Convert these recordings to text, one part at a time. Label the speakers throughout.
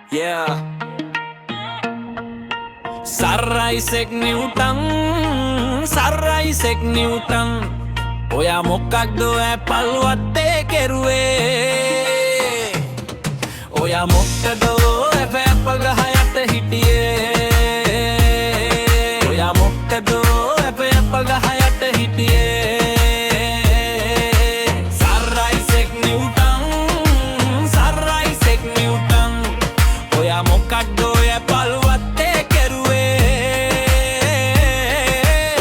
Speaker 1: Yeah. Sir Isaac Newton, Sir Isaac Newton. Oya මොකක්ද Apple වත්තේ කෙරුවේ? Oya මොකද ඇපල් ගහ යට හිටියේ? Oya මොකද ඇපල් ගහ යට හිටියේ? Sir Isaac Newton, Sir Isaac Newton. Oya මොකක්ද ඇපල් වත්තේ කෙරුවේ?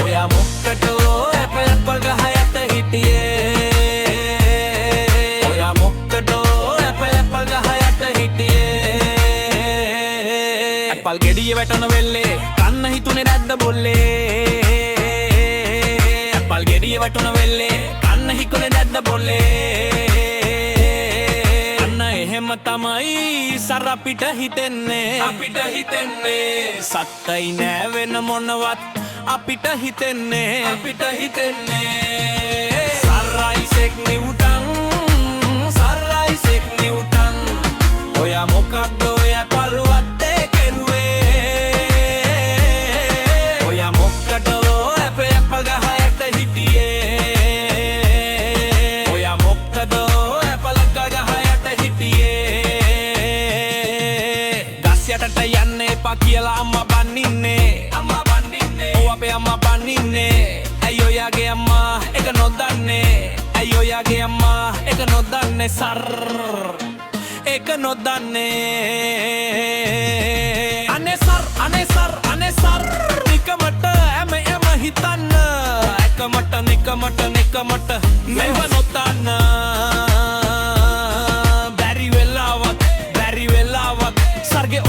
Speaker 1: Oya මොකද ඇපල් ගහ යට හිටියේ? Oya මොකද ඇපල් ගහ යට හිටියේ? ඇපල් ගෙඩිය වැටෙන වෙල්ලේ කන්න හිතුනේ නැද්ද බොල්ලේ? ඇපල් ගෙඩිය වැටෙන වෙල්ලේ කන්න හිතුනේ නැද්ද බොල්ලේ? අන්න එහෙම තමයි සර අපිට හිතෙන්නේ සත්තයි නෑ වෙන මොනවත් අපිට හිතෙන්නේ Sir Isaac Newton, Sir Isaac Newton. Oya මොකක්ද ඔය පල්වත්තේ කෙරුවේ? Oya මොකද ඇපල් ගහ යට හිටියේ? Oya මොකද ඇපල් ගහ යට හිටියේ? ගස් යටට යන්න එපා කියලා අම්මා බනින්නේ. ඔව් අපේ අම්මා බනින්නේ. ඇයි ඔයාගේ අම්මා එක නොදන්නේ? ඇයි ඔයාගේ අම්මා එක නොදන්නේ? සර් එක නොදන්නේ. අනේ සර් නිකමට හැම හිතන්න නිකමට මෙව නොදන්න. බැරි වෙලාවත් සර්ගේ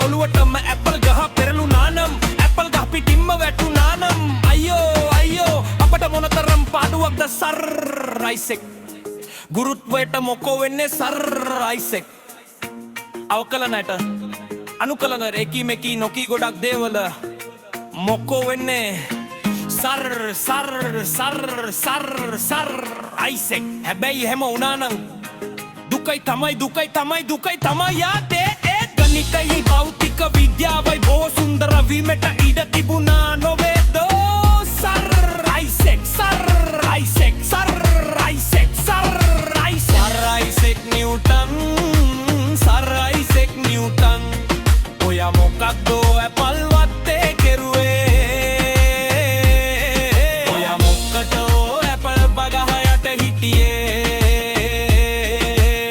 Speaker 1: ඔළුවටම ඇපල් ගහ පෙරළුනා නම් ඇපල් ගහ පිටින්ම වැටුනා නම් අයියෝ අපට මොනතරම් පාඩුවක්ද Sir Isaac? ගුරුත්වයට මොකෝ වෙන්නේ Sir Isaac? අවකලනට අනුකලන රේකී මෙකී නොකී ගොඩක් දේවල මොකෝ වෙන්නේ Sir Isaac? හැබැයි එහෙම වුණා නම් දුකයි තමයි යාතේ. ගණිතයි භෞතික විද්‍යාවයි බොහෝ සුන්දර වීමට ඉඩ තිබුණා නොවේද Sir Isaac? Isaac Newton. Oya මොකක්ද ඇපල් වත්තේ කෙරුවේ? Oya මොකද ඇපල් ගහ යට හිටියේ?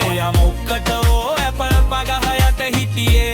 Speaker 1: Oya මොකද ඇපල් ගහ යට හිටියේ?